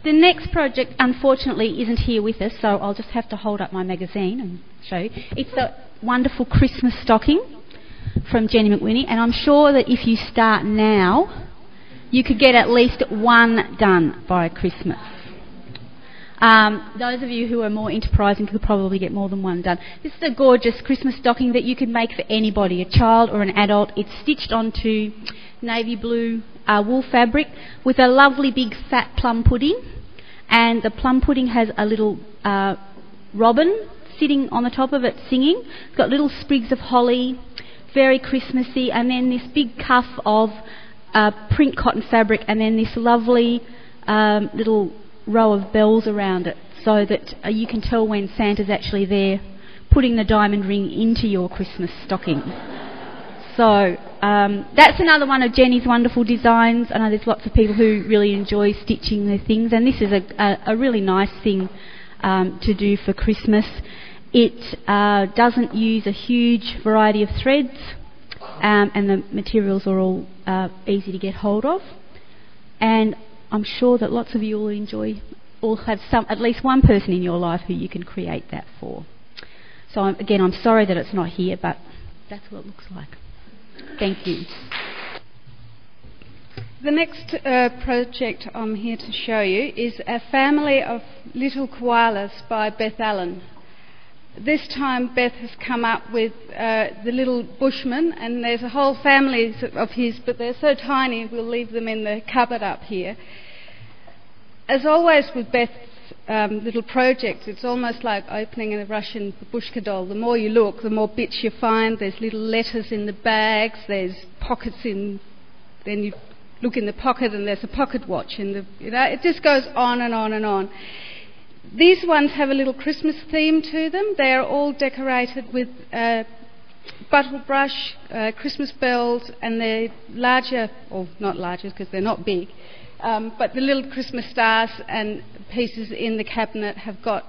The next project, unfortunately, isn't here with us, so I'll just have to hold up my magazine and show you. It's a wonderful Christmas stocking from Jenny McWhinney, and I'm sure that if you start now, you could get at least one done by Christmas. Those of you who are more enterprising could probably get more than one done. This is a gorgeous Christmas stocking that you could make for anybody, a child or an adult. It's stitched onto navy blue wool fabric with a lovely big fat plum pudding, and the plum pudding has a little robin sitting on the top of it singing. It's got little sprigs of holly, very Christmassy, and then this big cuff of print cotton fabric, and then this lovely little row of bells around it, so that you can tell when Santa's actually there putting the diamond ring into your Christmas stocking. So that's another one of Jenny's wonderful designs. I know there's lots of people who really enjoy stitching their things, and this is a really nice thing to do for Christmas. It doesn't use a huge variety of threads, and the materials are all easy to get hold of. And I'm sure that lots of you will have at least one person in your life who you can create that for. So I'm sorry that it's not here, but that's what it looks like. Thank you. The next project I'm here to show you is A Family of Little Koalas by Beth Allen. This time Beth has come up with the little Bushman, and there's a whole family of his, but they're so tiny we'll leave them in the cupboard up here. As always with Beth's little projects, it's almost like opening a Russian babushka doll. The more you look, the more bits you find. There's little letters in the bags, there's pockets in, then you look in the pocket and there's a pocket watch in the, it just goes on and on and on. These ones have a little Christmas theme to them. They are all decorated with bottle brush, Christmas bells, and they're larger, or not larger because they're not big, but the little Christmas stars and pieces in the cabinet have got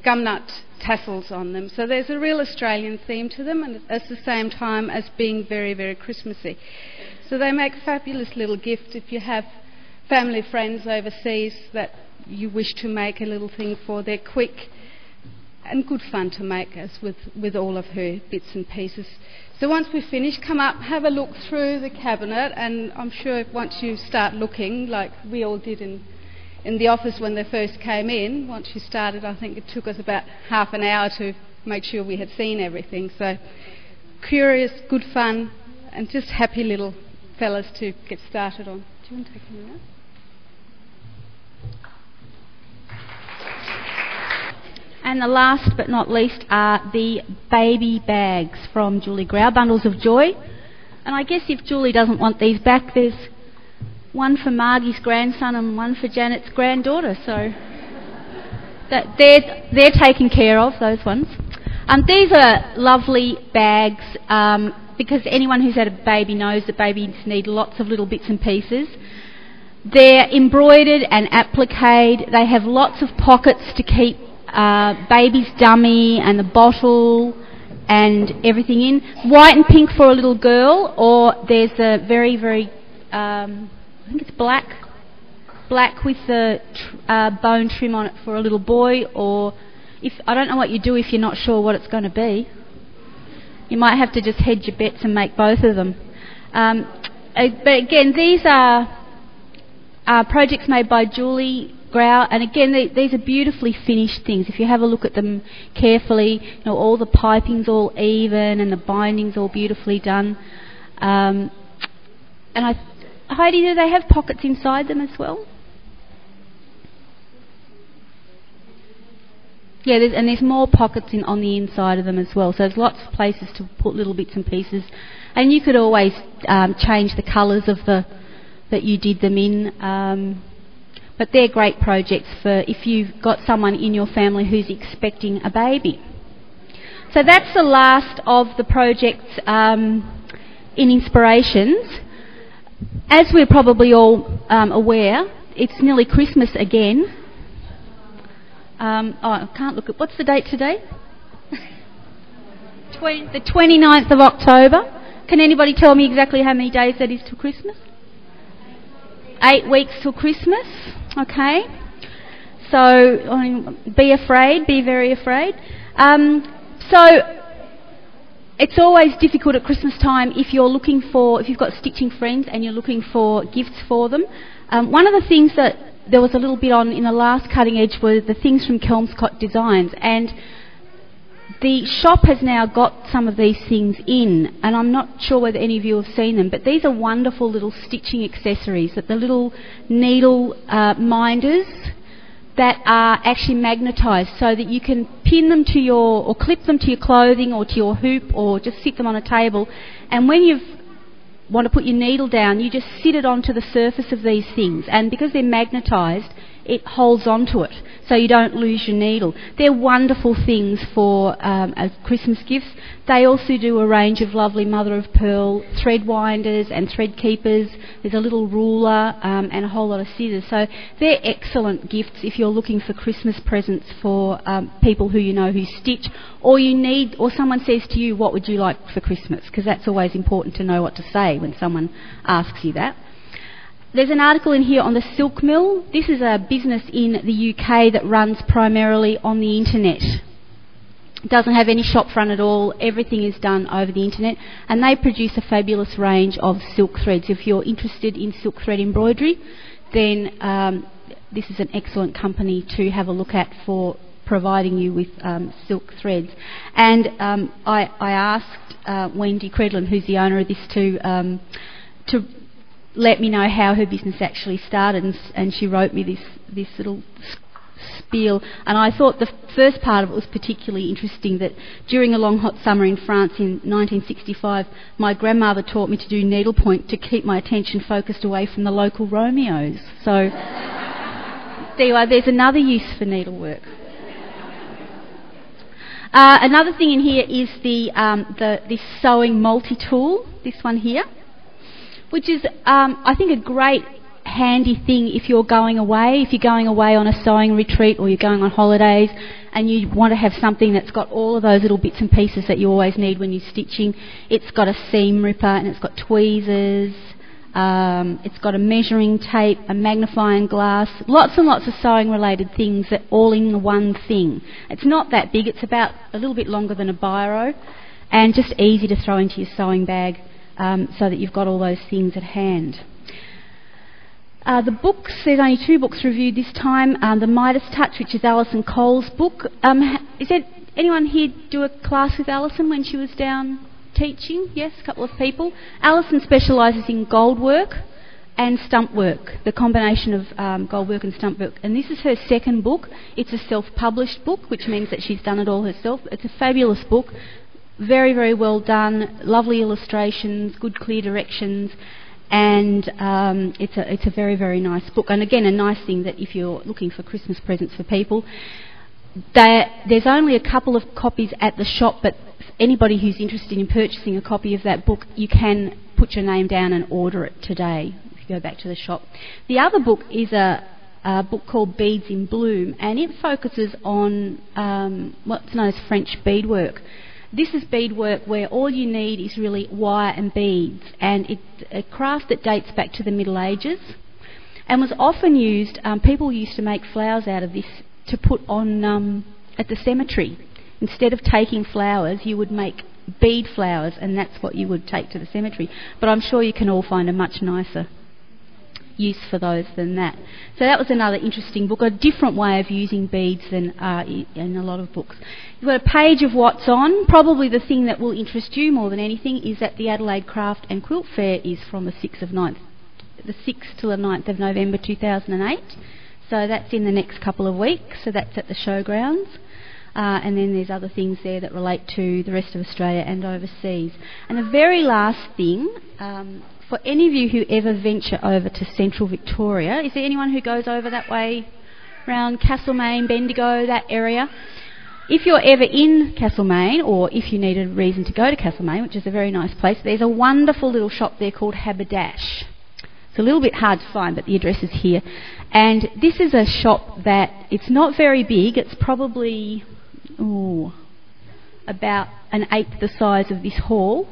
gumnut tassels on them. So there's a real Australian theme to them, and at the same time as being very, very Christmassy. So they make a fabulous little gift if you have family friends overseas that you wish to make a little thing for. They're quick and good fun to make, as with all of her bits and pieces. So once we've finished, come up, have a look through the cabinet, and I'm sure once you start looking, like we all did in the office when they first came in, once you started, I think it took us about half an hour to make sure we had seen everything. So curious, good fun, and just happy little fellas to get started on. Do you want to take a minute? And the last but not least are the baby bags from Julie Grau, Bundles of Joy. And I guess if Julie doesn't want these back, there's one for Margie's grandson and one for Janet's granddaughter. So that they're taken care of, those ones. These are lovely bags because anyone who's had a baby knows that babies need lots of little bits and pieces. They're embroidered and appliqued. They have lots of pockets to keep baby's dummy and the bottle and everything in. White and pink for a little girl, or there's a very, very, I think it's black with the bone trim on it for a little boy, or I don't know what you do if you're not sure what it's going to be. You might have to just hedge your bets and make both of them. But again, these are projects made by Julie Grau, and again these are beautifully finished things. If you have a look at them carefully, all the piping's all even and the binding's all beautifully done. And Heidi, do they have pockets inside them as well? Yeah, there's more pockets on the inside of them as well. So there's lots of places to put little bits and pieces, and you could always change the colours of that you did them in. But they're great projects for if you've got someone in your family who's expecting a baby. So that's the last of the projects in Inspirations. As we're probably all aware, it's nearly Christmas again. I can't look at... What's the date today? The 29th of October. Can anybody tell me exactly how many days that is till Christmas? 8 weeks till Christmas, okay? So be afraid, be very afraid. So it's always difficult at Christmas time if you've got stitching friends and you're looking for gifts for them. One of the things that there was a little bit on in the last Cutting Edge were the things from Kelmscott Designs, and the shop has now got some of these things in, and I'm not sure whether any of you have seen them, but these are wonderful little stitching accessories, that the little needle minders that are actually magnetised, so that you can pin them to or clip them to your clothing or to your hoop, or just sit them on a table, and when you want to put your needle down, you just sit it onto the surface of these things, and because they're magnetised, it holds onto it, so you don't lose your needle. They're wonderful things for as Christmas gifts. They also do a range of lovely mother-of-pearl thread winders and thread keepers. There's a little ruler and a whole lot of scissors. So they're excellent gifts if you're looking for Christmas presents for people who you know who stitch, or someone says to you, what would you like for Christmas? Because that's always important to know what to say when someone asks you that. There's an article in here on the Silk Mill. This is a business in the UK that runs primarily on the internet. It doesn't have any shop front at all. Everything is done over the internet, and they produce a fabulous range of silk threads. If you're interested in silk thread embroidery, then this is an excellent company to have a look at for providing you with silk threads. And I asked Wendy Credlin, who's the owner of this, to let me know how her business actually started, and she wrote me this little spiel, and I thought the first part of it was particularly interesting, that during a long hot summer in France in 1965, my grandmother taught me to do needlepoint to keep my attention focused away from the local Romeos. So anyway, there's another use for needlework. Another thing in here is this sewing multi-tool, this one here, which is, I think, a great handy thing if you're going away. If you're going away on a sewing retreat, or you're going on holidays and you want to have something that's got all of those little bits and pieces that you always need when you're stitching. It's got a seam ripper, and it's got tweezers, it's got a measuring tape, a magnifying glass, lots and lots of sewing related things that all in the one thing. It's not that big, it's about a little bit longer than a biro, and just easy to throw into your sewing bag. So that you've got all those things at hand. The books, there's only 2 books reviewed this time. The Midas Touch, which is Alison Cole's book. Is there anyone here do a class with Alison when she was down teaching? Yes, a couple of people. Alison specialises in gold work and stump work, the combination of gold work and stump work. And this is her second book. It's a self-published book, which means that she's done it all herself. It's a fabulous book. Very, very well done, lovely illustrations, good clear directions, and it's a very, very nice book. And again, a nice thing that if you're looking for Christmas presents for people, there's only a couple of copies at the shop, but anybody who's interested in purchasing a copy of that book, you can put your name down and order it today if you go back to the shop. The other book is a book called Beads in Bloom, and it focuses on what's known as French beadwork. This is beadwork where all you need is really wire and beads, and it's a craft that dates back to the Middle Ages and was often used, people used to make flowers out of this to put on at the cemetery. Instead of taking flowers, you would make bead flowers, and that's what you would take to the cemetery. But I'm sure you can all find a much nicer use for those than that. So that was another interesting book, a different way of using beads than in a lot of books. You've got a page of what's on. Probably the thing that will interest you more than anything is that the Adelaide Craft and Quilt Fair is from the 6th till the 9th of November 2008. So that's in the next couple of weeks. So that's at the showgrounds. And then there's other things there that relate to the rest of Australia and overseas. And the very last thing, for any of you who ever venture over to central Victoria, is there anyone who goes over that way, around Castlemaine, Bendigo, that area? If you're ever in Castlemaine, or if you need a reason to go to Castlemaine, which is a very nice place, there's a wonderful little shop there called Haberdash. It's a little bit hard to find, but the address is here. And this is a shop that, it's not very big, it's probably about an eighth the size of this hall,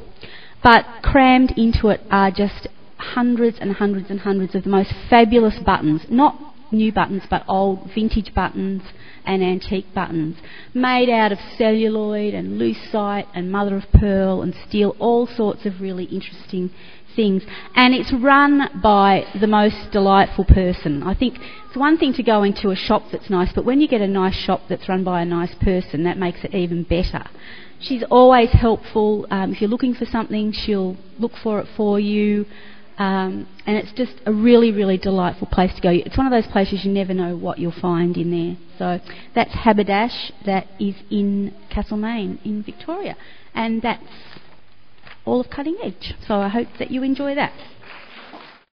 but crammed into it are just hundreds and hundreds and hundreds of the most fabulous buttons, not new buttons but old vintage buttons and antique buttons, made out of celluloid and lucite and mother of pearl and steel, all sorts of really interesting things. And it's run by the most delightful person. I think it's one thing to go into a shop that's nice, but when you get a nice shop that's run by a nice person, that makes it even better. She's always helpful. If you're looking for something, she'll look for it for you. And it's just a really, really delightful place to go. It's one of those places you never know what you'll find in there. So that's Haberdash, that is in Castlemaine in Victoria. And that's all of Cutting Edge. So I hope that you enjoy that.